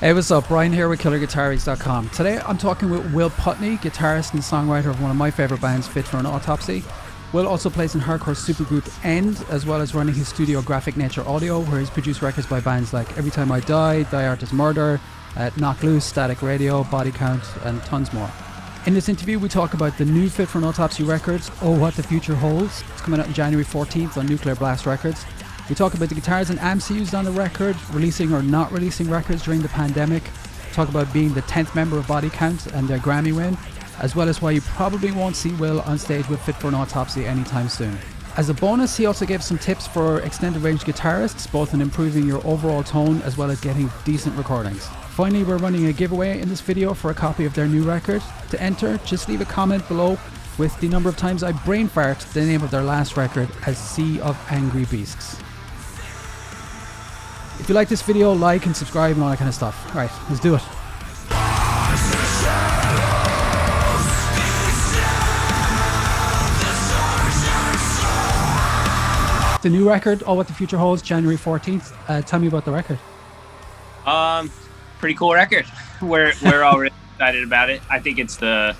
Hey, what's up? Brian here with KillerGuitarics.com. Today I'm talking with Will Putney, guitarist and songwriter of one of my favourite bands, Fit For An Autopsy. Will also plays in hardcore supergroup End, as well as running his studio Graphic Nature Audio, where he's produced records by bands like Every Time I Die, Die Artist Murder, Knock Loose, Static Radio, Body Count, and tons more. In this interview we talk about the new Fit For An Autopsy records, Oh What the Future Holds. It's coming out on January 14th on Nuclear Blast Records. We talk about the guitars and amps used on the record, releasing or not releasing records during the pandemic. Talk about being the 10th member of Body Count and their Grammy win, as well as why you probably won't see Will on stage with Fit For An Autopsy anytime soon. As a bonus, he also gave some tips for extended range guitarists, both in improving your overall tone as well as getting decent recordings. Finally, we're running a giveaway in this video for a copy of their new record. To enter, just leave a comment below with the number of times I brain fart the name of their last record as Sea of Angry Beasts. If you like this video, like and subscribe and all that kind of stuff. Alright, let's do it. The new record, Oh What the Future Holds, January 14th. Tell me about the record. Pretty cool record. We're all really excited about it. I think it's I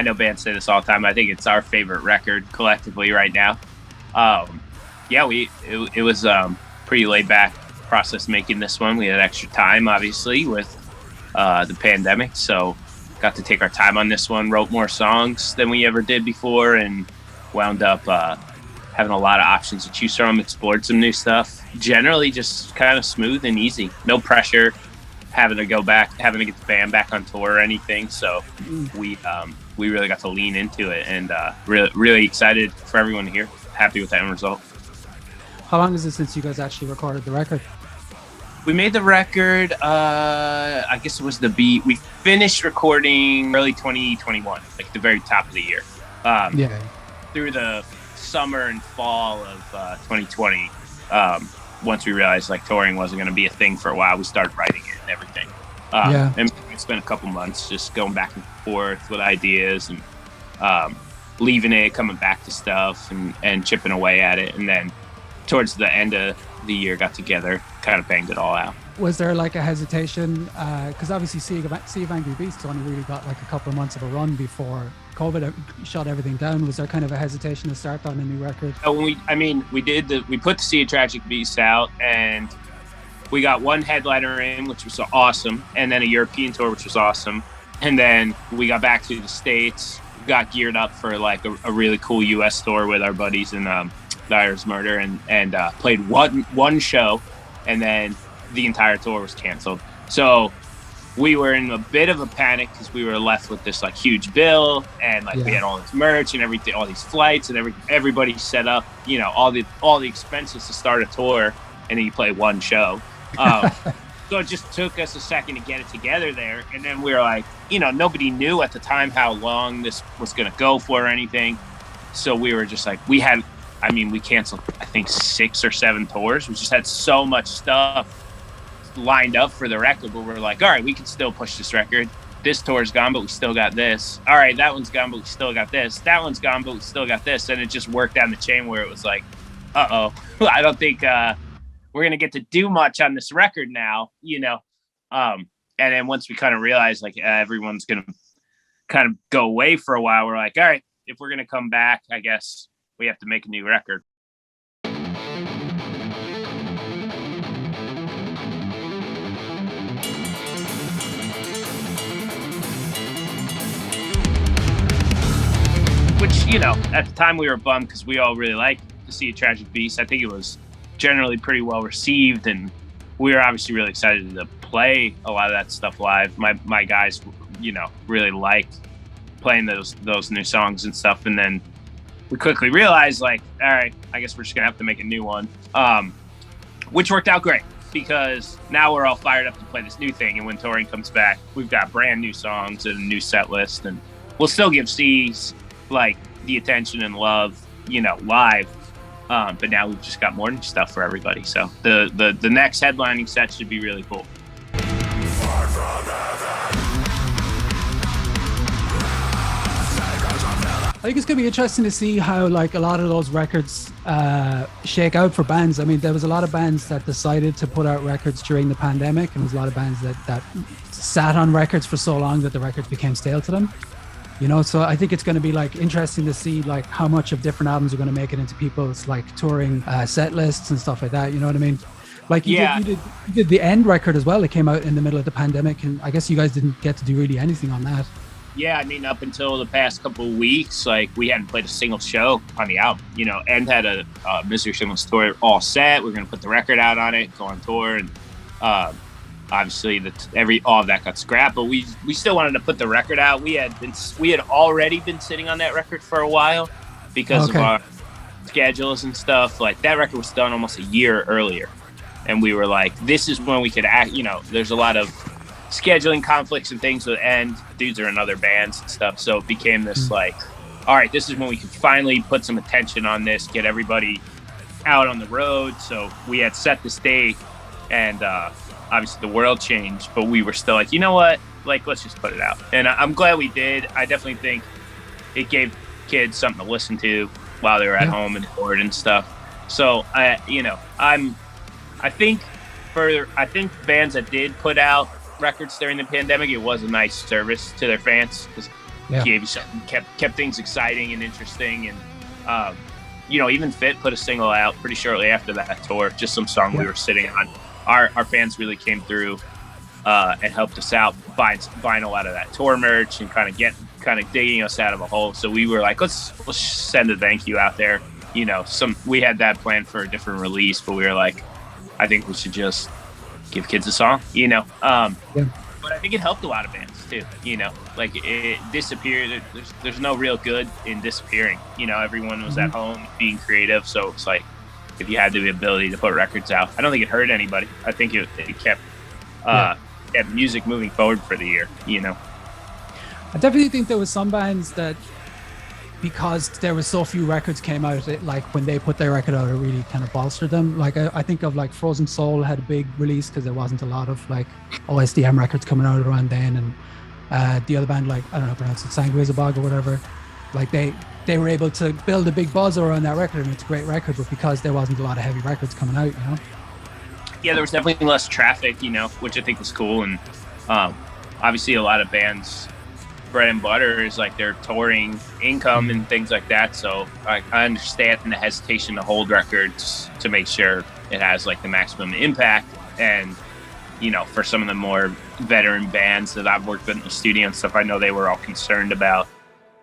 know bands say this all the time, I think it's our favorite record collectively right now. It was pretty laid back process making this one. We had extra time, obviously, with the pandemic, so got to take our time on this one. Wrote more songs than we ever did before, and wound up having a lot of options to choose from. Explored some new stuff. Generally, just kind of smooth and easy. No pressure. Having to get the band back on tour or anything. So we really got to lean into it, and really excited for everyone to hear. Happy with the end result. How long is it since you guys actually recorded the record? We made the record, I guess it was the beat. We finished recording early 2021, like the very top of the year. Through the summer and fall of 2020, once we realized like touring wasn't going to be a thing for a while, we started writing it and everything. And we spent a couple months just going back and forth with ideas and leaving it, coming back to stuff and chipping away at it. And then towards the end of the year got together, kind of banged it all out. Was there like a hesitation? Because obviously Sea of Angry Beasts only really got like a couple of months of a run before COVID shut everything down. Was there kind of a hesitation to start on a new record? We put the Sea of Tragic Beasts out, and we got one headliner in, which was awesome, and then a European tour, which was awesome. And then we got back to the States, got geared up for like a really cool US tour with our buddies in Die Artist Murder, and played one show, and then the entire tour was canceled. So we were in a bit of a panic because we were left with this like huge bill, and we had all this merch and everything, all these flights, and everybody set up, all the expenses to start a tour, and then you play one show. So it just took us a second to get it together there, and then we were like, nobody knew at the time how long this was going to go for or anything. So we were just like, we canceled I think 6 or 7 tours. We just had so much stuff lined up for the record, but we're like, all right, we can still push this record. This tour's gone, but we still got this. All right, that one's gone, but we still got this. That one's gone, but we still got this. And it just worked down the chain where it was like, I don't think we're gonna get to do much on this record now, and then once we kind of realized like everyone's gonna kind of go away for a while, we're like, all right, if we're gonna come back, I guess we have to make a new record. Which, at the time we were bummed because we all really liked the Sea of Tragic Beasts. I think it was generally pretty well received, and we were obviously really excited to play a lot of that stuff live. My guys, really liked playing those new songs and stuff. And then we quickly realized, like, all right, I guess we're just gonna have to make a new one, which worked out great because now we're all fired up to play this new thing. And when touring comes back, we've got brand new songs and a new set list, and we'll still give C's like the attention and love, live. But now we've just got more new stuff for everybody. So the next headlining set should be really cool. think it's going to be interesting to see how like a lot of those records shake out for bands. I mean, there was a lot of bands that decided to put out records during the pandemic, and there was a lot of bands that sat on records for so long that the records became stale to them. You know, so I think it's going to be like interesting to see like how much of different albums are going to make it into people's like touring set lists and stuff like that. You know what I mean? Like you did the End record as well. It came out in the middle of the pandemic, and I guess you guys didn't get to do really anything on that. Yeah, I mean, up until the past couple of weeks, like we hadn't played a single show on the album. You know, End had a Misery Shameless tour all set. We're going to put the record out on it, go on tour, and obviously all of that got scrapped. But we still wanted to put the record out. We had already been sitting on that record for a while because of our schedules and stuff. Like that record was done almost a year earlier, and we were like, this is when we could act. You know, there's a lot of scheduling conflicts and things with End. Dudes are in other bands and stuff, so it became this like, all right, this is when we could finally put some attention on this, get everybody out on the road. So we had set this date, and obviously the world changed, but we were still like, you know what, like let's just put it out. And I'm glad we did. I definitely think it gave kids something to listen to while they were at home and bored and stuff. So I think bands that did put out records during the pandemic, it was a nice service to their fans because it gave you something, kept things exciting and interesting. And you know, even Fit put a single out pretty shortly after that tour, just some song we were sitting on. Our fans really came through and helped us out buying a lot of that tour merch and kind of digging us out of a hole. So we were like, let's send a thank you out there. You know, we had that planned for a different release, but we were like, I think we should just give kids a song, you know. But I think it helped a lot of bands too, you know. Like it disappeared. There's no real good in disappearing. You know, everyone was at home being creative, so it's like if you had the ability to put records out, I don't think it hurt anybody. I think it kept music moving forward for the year, you know. I definitely think there was some bands that, because there was so few records came out, like when they put their record out, it really kind of bolstered them. Like I think of like Frozen Soul had a big release because there wasn't a lot of like OSDM records coming out around then, and the other band, like I don't know, pronounce it, Sanguizabog or whatever, like they were able to build a big buzz around that record, and it's a great record, but because there wasn't a lot of heavy records coming out, you know. Yeah, there was definitely less traffic, you know, which I think was cool, and obviously a lot of bands' bread and butter is like their touring income and things like that. So I understand the hesitation to hold records to make sure it has like the maximum impact. And, you know, for some of the more veteran bands that I've worked with in the studio and stuff, I know they were all concerned about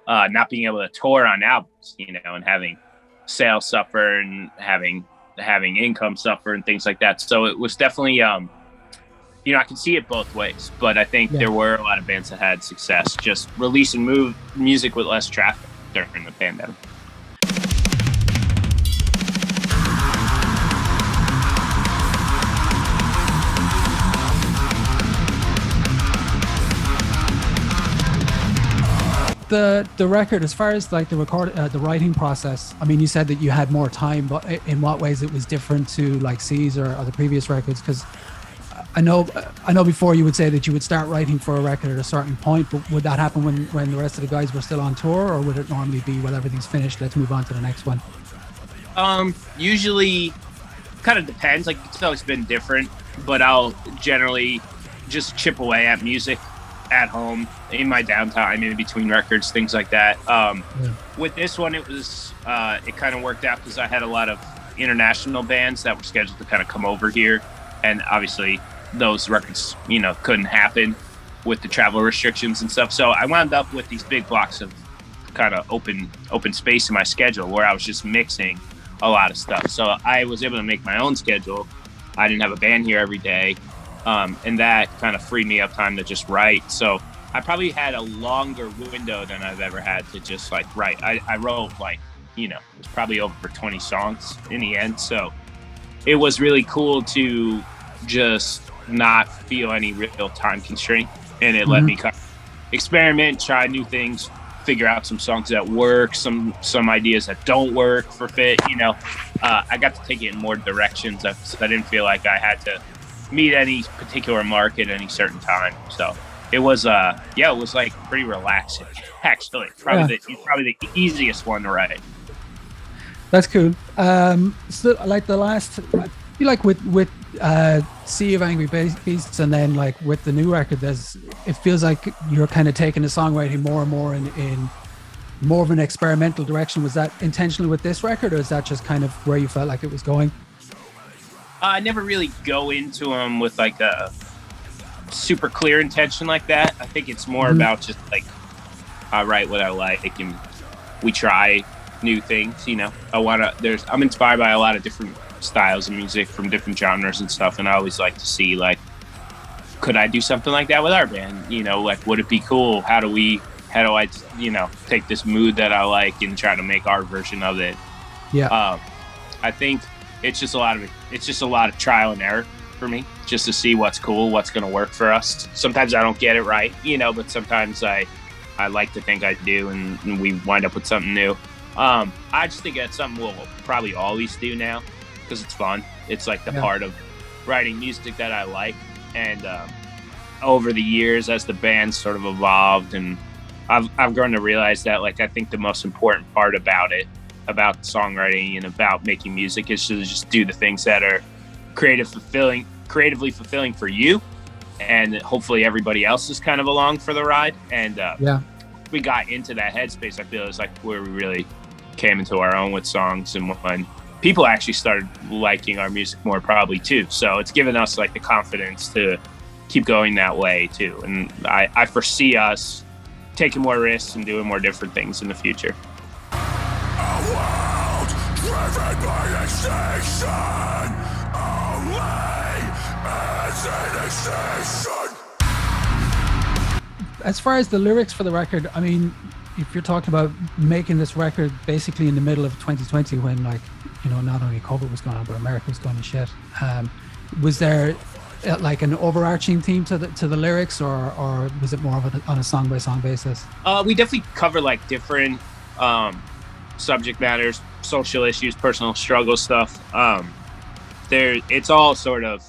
not being able to tour on albums, you know, and having sales suffer and having income suffer and things like that. So it was definitely, you know, I can see it both ways, but I think there were a lot of bands that had success just releasing music with less traffic during the pandemic. The record, as far as like the writing process, I mean, you said that you had more time, but in what ways it was different to like C's or the previous records? Because I know before you would say that you would start writing for a record at a certain point, but would that happen when the rest of the guys were still on tour, or would it normally be, well, everything's finished, let's move on to the next one? Usually kind of depends. Like it's always been different, but I'll generally just chip away at music at home in my downtime in between records, things like that. With this one, it was it kind of worked out because I had a lot of international bands that were scheduled to kind of come over here, and obviously those records, you know, couldn't happen with the travel restrictions and stuff. So I wound up with these big blocks of kind of open space in my schedule where I was just mixing a lot of stuff. So I was able to make my own schedule. I didn't have a band here every day. And that kind of freed me up time to just write. So I probably had a longer window than I've ever had to just like write. I wrote like, you know, it was probably over 20 songs in the end. So it was really cool to just not feel any real time constraint. And it let me kind of experiment, try new things, figure out some songs that work, some ideas that don't work for Fit. You know, I got to take it in more directions. I didn't feel like I had to meet any particular mark at any certain time. So it was yeah, it was like pretty relaxing actually. Probably the easiest one to write. That's cool. So like the last, you like with Sea of Angry Beasts, and then like with the new record, it feels like you're kind of taking the songwriting more and more in more of an experimental direction. Was that intentional with this record, or is that just kind of where you felt like it was going? I never really go into them with like a super clear intention like that. I think it's more about just like I write what I like and we try new things, you know. I'm inspired by a lot of different styles of music from different genres and stuff, and I always like to see like, could I do something like that with our band? You know, like, would it be cool? How do I, you know, take this mood that I like and try to make our version of it? Yeah. I think it's just a lot of trial and error for me, just to see what's cool, what's going to work for us. Sometimes I don't get it right, you know, but sometimes I like to think I do, and we wind up with something new. I just think that's something we'll probably always do now because it's fun. It's like the part of writing music that I like. And over the years, as the band sort of evolved, and I've grown to realize that, like, I think the most important part about songwriting and about making music is to just do the things that are creatively fulfilling for you, and hopefully everybody else is kind of along for the ride. And we got into that headspace, I feel, is like where we really came into our own with songs, and when people actually started liking our music more, probably too. So it's given us like the confidence to keep going that way too. And I foresee us taking more risks and doing more different things in the future. A world driven by extinction, only as an extinction. As far as the lyrics for the record, I mean, if you're talking about making this record basically in the middle of 2020, when, like, you know, not only COVID was going on, but America was going to shit, was there like an overarching theme to the lyrics, or was it more of on a song by song basis? We definitely cover like different subject matters, social issues, personal struggle stuff. It's all sort of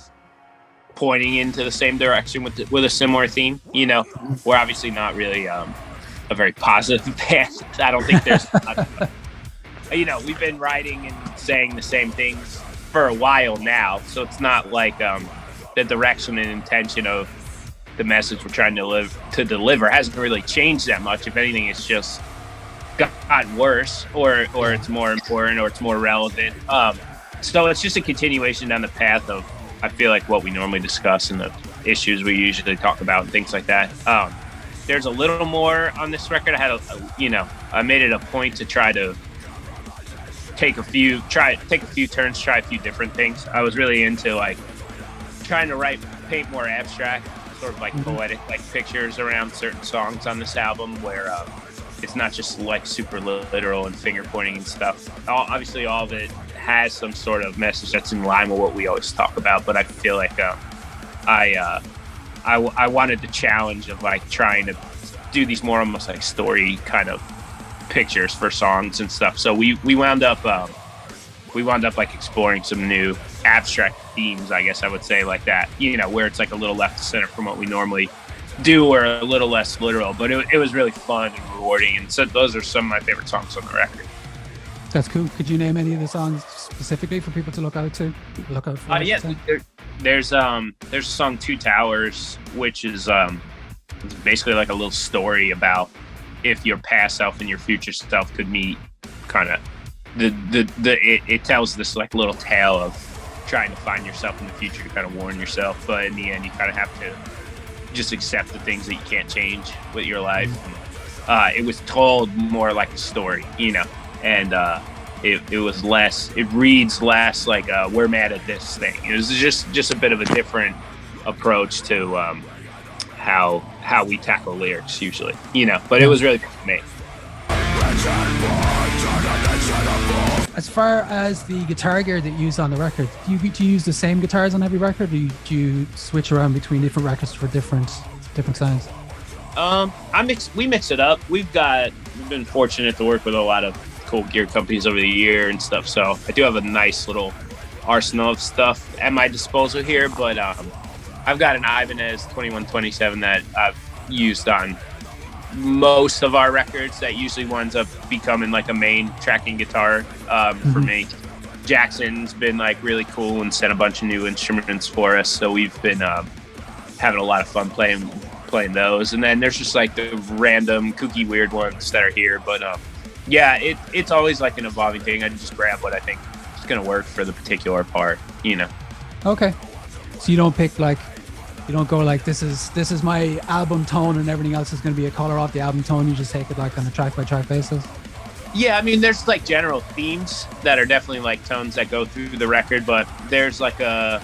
pointing into the same direction with a similar theme. You know, we're obviously not really a very positive band. I don't think there's you know, we've been writing and saying the same things for a while now, so it's not like the direction and intention of the message we're trying to deliver hasn't really changed that much. If anything, it's just gotten worse, or it's more important, or it's more relevant. So it's just a continuation down the path of, I feel like, what we normally discuss and the issues we usually talk about and things like that. There's a little more on this record. I made it a point to try to take a few turns, try a few different things. I was really into like trying to paint more abstract, sort of like poetic, like pictures around certain songs on this album, where it's not just like super literal and finger pointing and stuff. Obviously, all of it has some sort of message that's in line with what we always talk about, but I feel like I wanted the challenge of like trying to do these more almost like story kind of pictures for songs and stuff. So we wound up like exploring some new abstract themes, I guess I would say, like that, you know, where it's like a little left to center from what we normally do, or a little less literal, but it was really fun and rewarding. And so those are some of my favorite songs on the record. That's cool. Could you name any of the songs specifically for people to look out for? Yeah, there's a song, Two Towers, which is basically like a little story about if your past self and your future self could meet. Kind of it tells this like little tale of trying to find yourself in the future to kind of warn yourself, but in the end you kind of have to just accept the things that you can't change with your life. It was told more like a story, you know, and it reads less like we're mad at this thing. It was just a bit of a different approach to how we tackle lyrics usually, you know, but it was really fun to make. As far as the guitar gear that you use on the record, do you use the same guitars on every record, or do you switch around between different records for different sounds? We mix it up. We've been fortunate to work with a lot of cool gear companies over the year and stuff, so I do have a nice little arsenal of stuff at my disposal here. But I've got an Ibanez 2127 that I've used on most of our records. That usually winds up becoming like a main tracking guitar for me. Jackson's been like really cool and sent a bunch of new instruments for us, so we've been having a lot of fun playing those. And then there's just like the random kooky weird ones that are here, but yeah, it's always like an evolving thing. I just grab what I think is gonna work for the particular part, you know. Okay, so you don't pick like, you don't go like this is my album tone and everything else is going to be a color off the album tone. You just take it like on a track by track basis. Yeah, I mean, there's like general themes that are definitely like tones that go through the record, but there's like I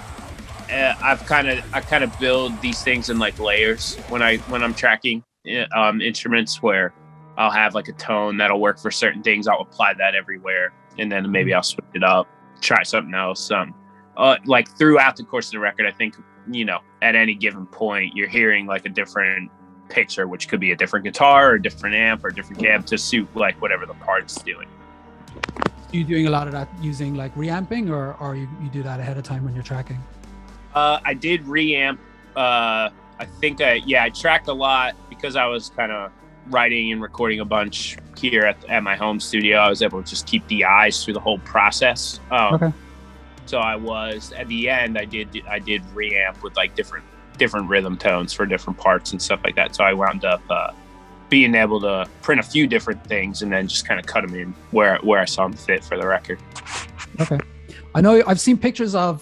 kind of build these things in like layers when I'm tracking instruments, where I'll have like a tone that'll work for certain things. I'll apply that everywhere, and then maybe I'll switch it up, try something else. Like throughout the course of the record, I think, you know, at any given point, you're hearing like a different picture, which could be a different guitar or a different amp or a different cab to suit like whatever the part's doing. Are you doing a lot of that using like reamping, or you do that ahead of time when you're tracking? I did reamp. I think I tracked a lot because I was kind of writing and recording a bunch here at my home studio. I was able to just keep the eyes through the whole process. Okay. So I was at the end. I did reamp with like different rhythm tones for different parts and stuff like that. So I wound up being able to print a few different things and then just kind of cut them in where I saw them fit for the record. Okay. I know I've seen pictures and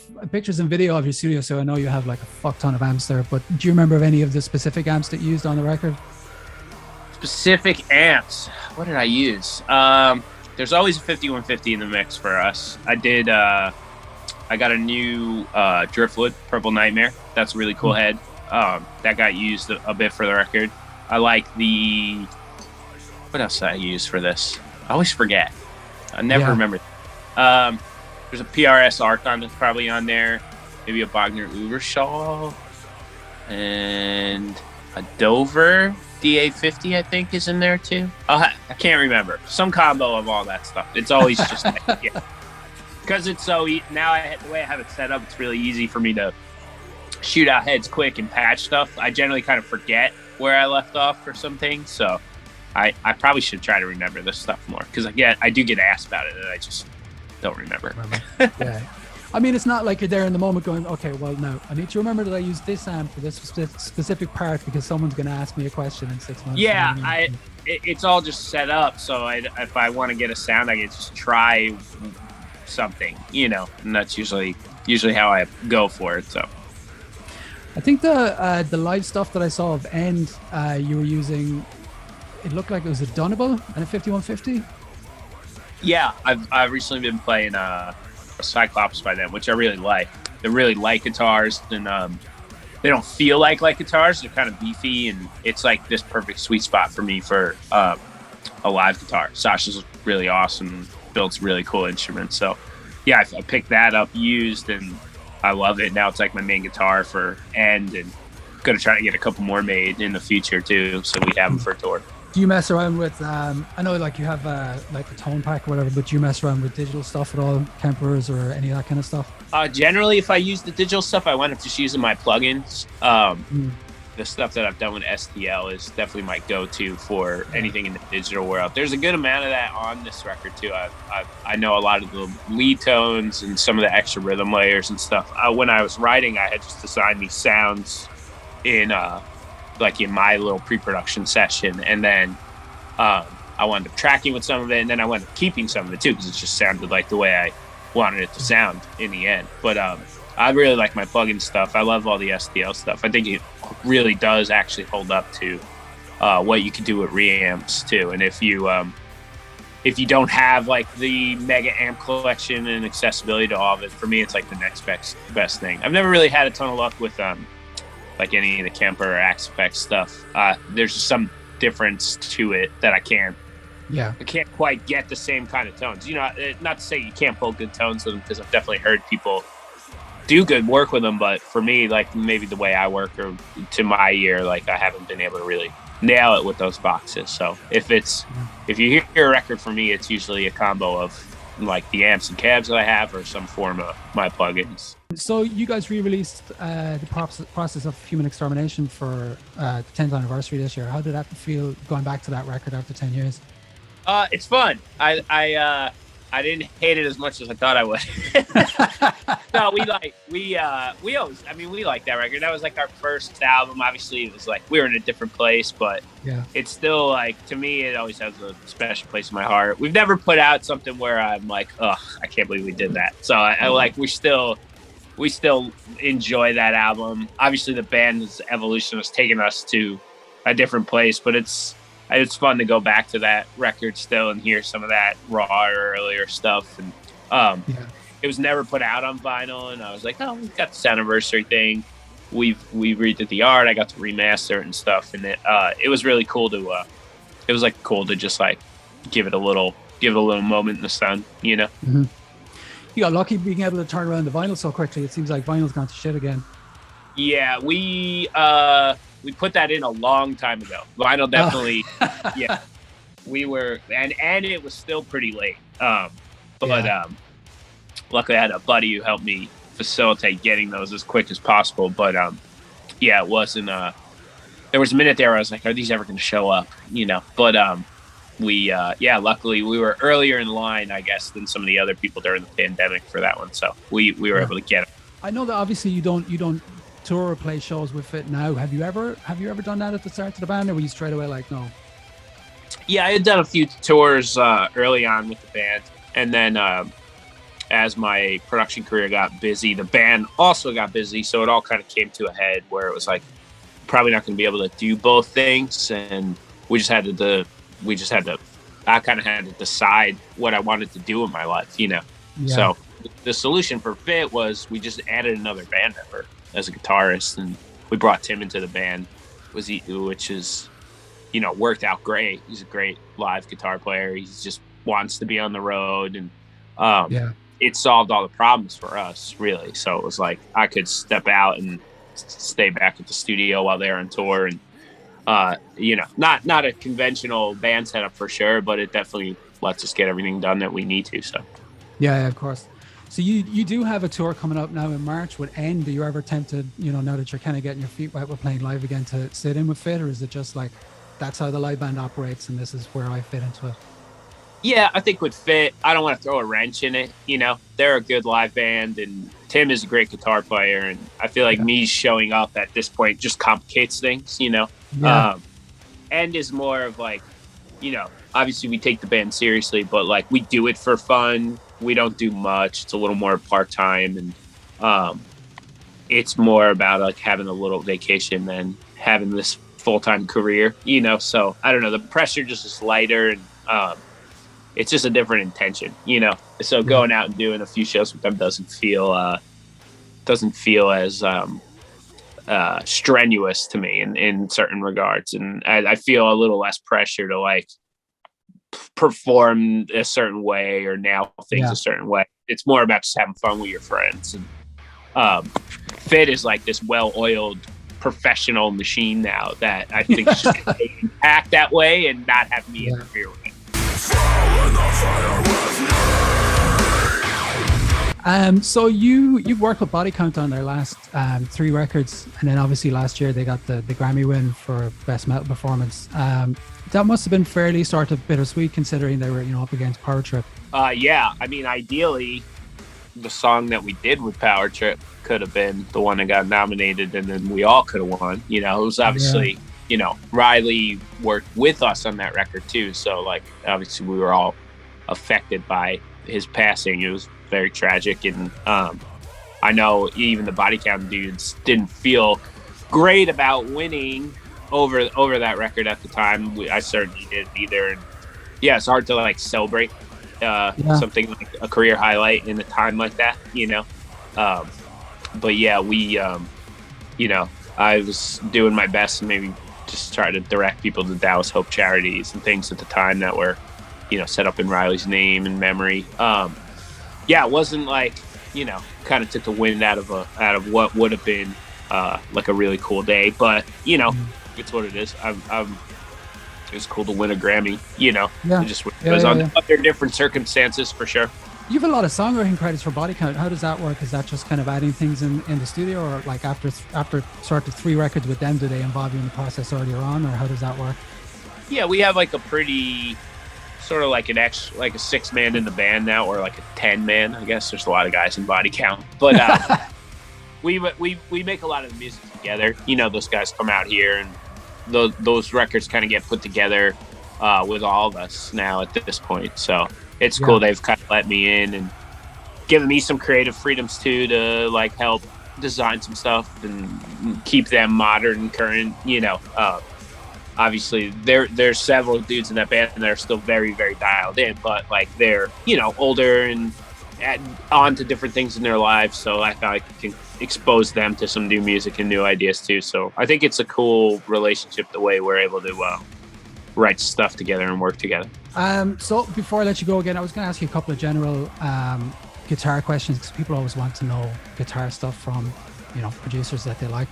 video of your studio, so I know you have like a fuck ton of amps there, but do you remember of any of the specific amps that you used on the record? Specific amps? What did I use? There's always a 5150 in the mix for us. I got a new Driftwood Purple Nightmare. That's a really cool head. That got used a bit for the record. I like what else did I use for this? I always forget. I never remember. There's a PRS Archon that's probably on there. Maybe a Bogner Ubershaw. And a Dover DA50, I think, is in there too. I can't remember. Some combo of all that stuff. It's always just yeah. Because it's so now the way I have it set up, it's really easy for me to shoot out heads quick and patch stuff. I generally kind of forget where I left off for some things, so I probably should try to remember this stuff more, because I do get asked about it and I just don't remember. Yeah, I mean, it's not like you're there in the moment going, okay, well, no, I need to remember that I used this amp for this specific part because someone's going to ask me a question in 6 months. Yeah, it's all just set up, so if I want to get a sound, I can just try something, you know, and that's usually how I go for it. So I think the live stuff that I saw of End, you were using, it looked like it was a Dunable and a 5150. Yeah, I've recently been playing Cyclops by them, which I really like. They're really light guitars, and they don't feel like light guitars. They're kind of beefy, and it's like this perfect sweet spot for me for a live guitar. Sasha's really awesome, builds really cool instruments. So yeah, I picked that up used, and I love it. Now it's like my main guitar for End, and gonna try to get a couple more made in the future too, so we have them for a tour. Do you mess around with I know like you have like a tone pack or whatever, but do you mess around with digital stuff at all, Kempers or any of that kind of stuff? Generally, if I use the digital stuff, I wind up just using my plugins. The stuff that I've done with STL is definitely my go-to for anything in the digital world. There's a good amount of that on this record too. I know a lot of the lead tones and some of the extra rhythm layers and stuff. When I was writing, I had just assigned these sounds in my little pre-production session, and then I wound up tracking with some of it, and then I wound up keeping some of it too, because it just sounded like the way I wanted it to sound in the end. But I really like my plugin stuff. I love all the STL stuff. I think it really does actually hold up to what you can do with reamps too. And if you don't have like the mega amp collection and accessibility to all of it, for me, it's like the next best thing. I've never really had a ton of luck with like any of the Kemper or Axe Effects stuff. There's just some difference to it that I can't quite get the same kind of tones. You know, not to say you can't pull good tones with them, because I've definitely heard people do good work with them, but for me, like maybe the way I work or to my ear, like I haven't been able to really nail it with those boxes. So if you hear a record from me, it's usually a combo of like the amps and cabs that I have or some form of my plugins. So you guys re-released the process of Human Extermination for the 10th anniversary this year. How did that feel going back to that record after 10 years? It's fun. I didn't hate it as much as I thought I would. No, we always, I mean, we like that record. That was like our first album. Obviously, it was like we were in a different place, but yeah, it's still like, to me, it always has a special place in my heart. We've never put out something where I'm like, oh, I can't believe we did that. So I like, we still enjoy that album. Obviously, the band's evolution has taken us to a different place, but it's fun to go back to that record still and hear some of that raw or earlier stuff. And it was never put out on vinyl, and I was like, oh, we've got this anniversary thing. We redid the art. I got to remaster it and stuff, and it was really cool to it was like cool to just like give it a little moment in the sun, you know. Mm-hmm. You got lucky being able to turn around the vinyl so quickly. It seems like vinyl's gone to shit again. Yeah, we put that in a long time ago. Vinyl definitely, yeah. We were, and it was still pretty late. Luckily I had a buddy who helped me facilitate getting those as quick as possible. But yeah, it wasn't. There was a minute there where I was like, are these ever going to show up? You know. But luckily we were earlier in line, I guess, than some of the other people during the pandemic for that one. So we were able to get it. I know that obviously you don't tour or play shows with Fit now. Have you ever done that at the start of the band, or were you straight away like, no? Yeah, I had done a few tours early on with the band, and then as my production career got busy, the band also got busy, so it all kind of came to a head where it was like, probably not going to be able to do both things, and I kind of had to decide what I wanted to do in my life, you know. Yeah. So the solution for Fit was we just added another band member as a guitarist, and we brought Tim into the band, which is, you know, worked out great. He's a great live guitar player. He just wants to be on the road, and it solved all the problems for us, really. So it was like I could step out and stay back at the studio while they're on tour, and you know, not a conventional band setup for sure, but it definitely lets us get everything done that we need to. So yeah, of course. So you do have a tour coming up now in March with End. Are you ever tempted, you know, now that you're kind of getting your feet wet with playing live again, to sit in with Fit, or is it just like that's how the live band operates and this is where I fit into it? Yeah, I think with Fit, I don't want to throw a wrench in it. You know, they're a good live band, and Tim is a great guitar player, and I feel like me showing up at this point just complicates things, you know. End is more of like, you know, obviously we take the band seriously, but like we do it for fun. We don't do much. It's a little more part-time, and it's more about like having a little vacation than having this full-time career, you know. So I don't know, the pressure just is lighter, and it's just a different intention, you know. So going out and doing a few shows with them doesn't feel as strenuous to me in certain regards, and I feel a little less pressure to like perform a certain way or nail things a certain way. It's more about just having fun with your friends. And Fit is like this well-oiled professional machine now that I think should act that way and not have me interfere with it. So you've worked with Body Count on their last 3 records, and then obviously last year they got the Grammy win for Best Metal Performance. That must have been fairly sort of bittersweet, considering they were, you know, up against Power Trip. Yeah, I mean, ideally, the song that we did with Power Trip could have been the one that got nominated, and then we all could have won. You know, it was obviously, you know, Riley worked with us on that record too, so like obviously we were all affected by his passing. It was very tragic, and I know even the Body Count dudes didn't feel great about winning over that record at the time. I certainly didn't either, and yeah, it's hard to like celebrate something like a career highlight in a time like that, you know. But yeah, we you know, I was doing my best to maybe just try to direct people to Dallas Hope charities and things at the time that were, you know, set up in Riley's name and memory. Yeah, it wasn't like, you know, kind of took the wind out of what would have been like a really cool day, but you know, it's what it is. It was cool to win a Grammy, you know. It was under different circumstances for sure. You have a lot of songwriting credits for Body Count. How does that work? Is that just kind of adding things in the studio, or like after sort of 3 records with them, do they involve you in the process earlier on, or how does that work? Yeah, we have like a pretty sort of like like a 6-man in the band now, or like a 10-man. I guess there's a lot of guys in Body Count, but we make a lot of the music together. You know, those guys come out here, and those records kind of get put together with all of us now at this point. So it's cool. They've kind of let me in and given me some creative freedoms too, to like help design some stuff and keep them modern and current. You know, obviously there's several dudes in that band that are still very, very dialed in, but like they're, you know, older and on to different things in their lives. So I thought I can expose them to some new music and new ideas too. So I think it's a cool relationship, the way we're able to write stuff together and work together. So before I let you go again, I was going to ask you a couple of general guitar questions, because people always want to know guitar stuff from, you know, producers that they like.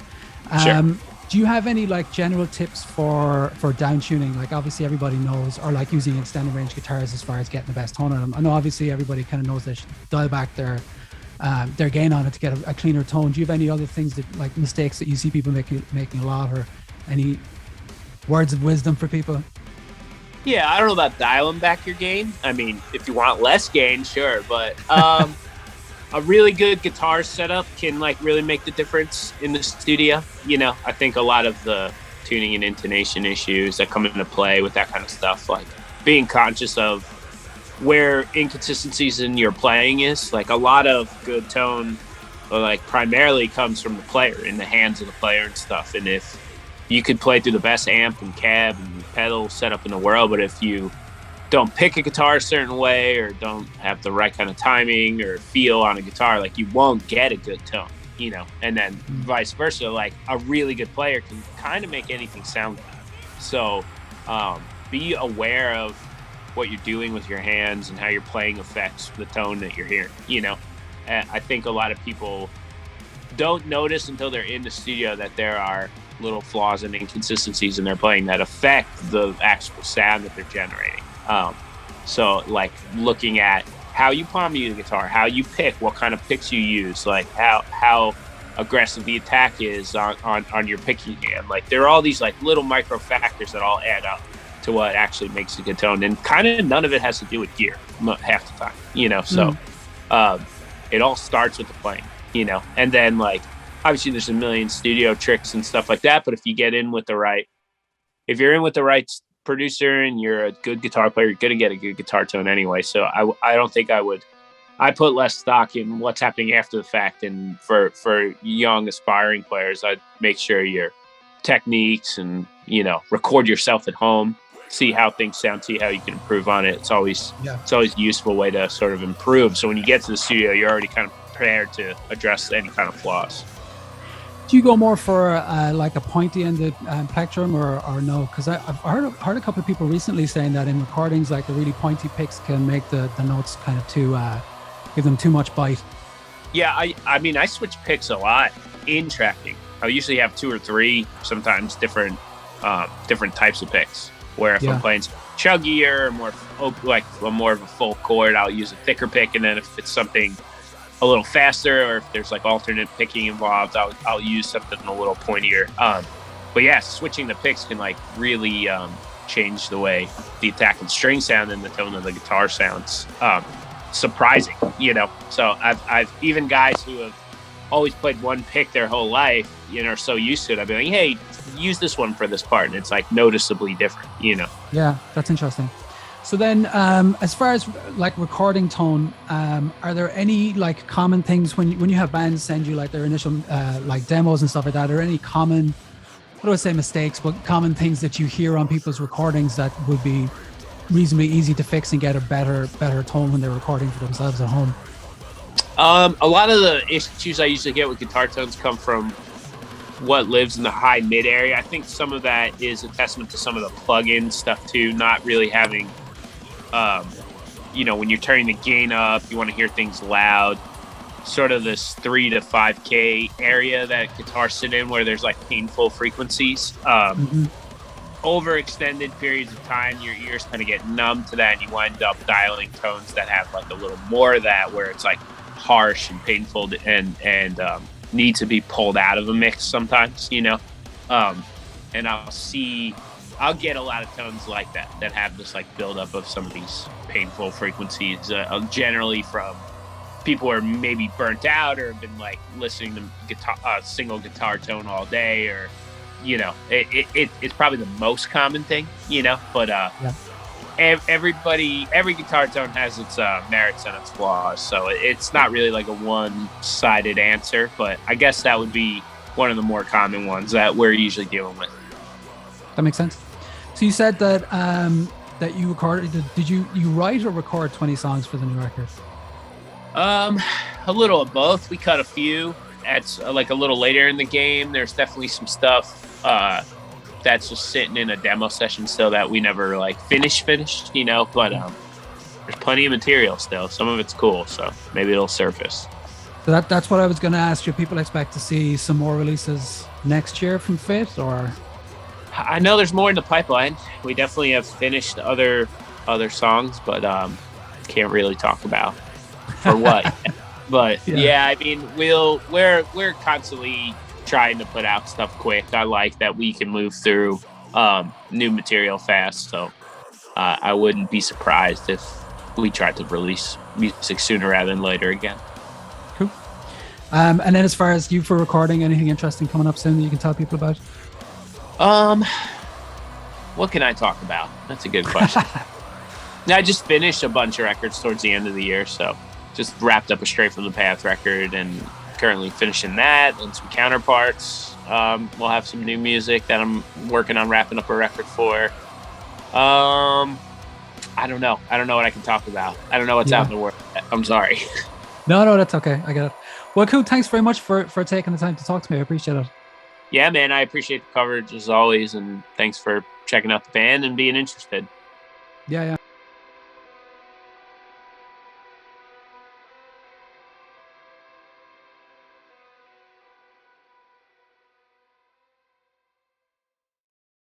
Sure. Do you have any like general tips for down tuning? Like obviously everybody knows, or like using extended range guitars as far as getting the best tone on them. I know obviously everybody kind of knows they should dial back their gain on it to get a cleaner tone. Do you have any other things that, like mistakes that you see people making a lot, or any words of wisdom for people? Yeah, I don't know about dialing back your gain. I mean, if you want less gain, sure, but a really good guitar setup can like really make the difference in the studio. You know, I think a lot of the tuning and intonation issues that come into play with that kind of stuff, like being conscious of where inconsistencies in your playing is. Like a lot of good tone, like primarily comes from the player, in the hands of the player and stuff. And if you could play through the best amp and cab and pedal setup in the world, but if you don't pick a guitar a certain way, or don't have the right kind of timing or feel on a guitar, like you won't get a good tone, you know. And then vice versa, like a really good player can kind of make anything sound good. So be aware of what you're doing with your hands and how you're playing affects the tone that you're hearing, you know. And I think a lot of people don't notice until they're in the studio that there are little flaws and inconsistencies in their playing that affect the actual sound that they're generating. So like looking at how you palm mute the guitar, how you pick, what kind of picks you use, like how aggressive the attack is on your picking hand. Like there are all these like little micro factors that all add up to what actually makes a good tone, and kind of none of it has to do with gear half the time, you know. So it all starts with the playing, you know. And then like obviously there's a million studio tricks and stuff like that, but if you're in with the right producer and you're a good guitar player, you're gonna get a good guitar tone anyway. So I don't think I put less stock in what's happening after the fact. And for young aspiring players, I'd make sure your techniques and, you know, record yourself at home, see how things sound, see how you can improve on it. It's always a useful way to sort of improve. So when you get to the studio, you're already kind of prepared to address any kind of flaws. Do you go more for like a pointy-ended plectrum, or no? Because I've heard a couple of people recently saying that in recordings, like the really pointy picks can make the notes kind of too give them too much bite. Yeah, I mean I switch picks a lot in tracking. I usually have 2 or 3, sometimes different types of picks. Where if I'm playing chuggier, more of a full chord, I'll use a thicker pick, and then if it's something a little faster, or if there's like alternate picking involved, I'll use something a little pointier. But yeah, switching the picks can like really change the way the attack and string sound and the tone of the guitar sounds. Surprising, you know. So I've even guys who have always played one pick their whole life, you know, are so used to it. I'd be like, hey, use this one for this part, and it's like noticeably different, you know. Yeah, that's interesting. So then, as far as like recording tone, are there any like common things when you have bands send you like their initial like demos and stuff like that? Are there any common, what do I say, mistakes, but common things that you hear on people's recordings that would be reasonably easy to fix and get a better tone when they're recording for themselves at home? A lot of the issues I usually get with guitar tones come from what lives in the high mid area. I think some of that is a testament to some of the plug-in stuff too, not really having. You know, when you're turning the gain up, you want to hear things loud. Sort of this 3 to 5K area that guitars sit in, where there's like painful frequencies. over extended periods of time, your ears kind of get numb to that, and you wind up dialing tones that have like a little more of that, where it's like harsh and painful and need to be pulled out of a mix sometimes, you know. And I'll get a lot of tones like that have this like buildup of some of these painful frequencies, generally from people who are maybe burnt out or have been like listening to single guitar tone all day, or you know, it's probably the most common thing, you know. But every guitar tone has its merits and its flaws, so it's not really like a one-sided answer. But I guess that would be one of the more common ones that we're usually dealing with. That makes sense. So you said that that you recorded. Did you write or record 20 songs for the new record? A little of both. We cut a few. That's like a little later in the game. There's definitely some stuff that's just sitting in a demo session still that we never like finished, you know. But there's plenty of material still. Some of it's cool, so maybe it'll surface. So that's what I was going to ask you. People expect to see some more releases next year from Fit, or? I know there's more in the pipeline. We definitely have finished other songs, but can't really talk about for what. But yeah, I mean, we're constantly trying to put out stuff quick. I like that we can move through new material fast, so I wouldn't be surprised if we tried to release music sooner rather than later again. Cool. And then as far as you for recording, anything interesting coming up soon that you can tell people about? What can I talk about? That's a good question. I just finished a bunch of records towards the end of the year, so just wrapped up a Straight From The Path record and currently finishing that and some counterparts. We'll have some new music that I'm working on wrapping up a record for. I don't know what I can talk about. I don't know what's out in the world. I'm sorry. No, that's okay. I get it. Well, cool. Thanks very much for taking the time to talk to me. I appreciate it. Yeah, man, I appreciate the coverage as always, and thanks for checking out the band and being interested. Yeah.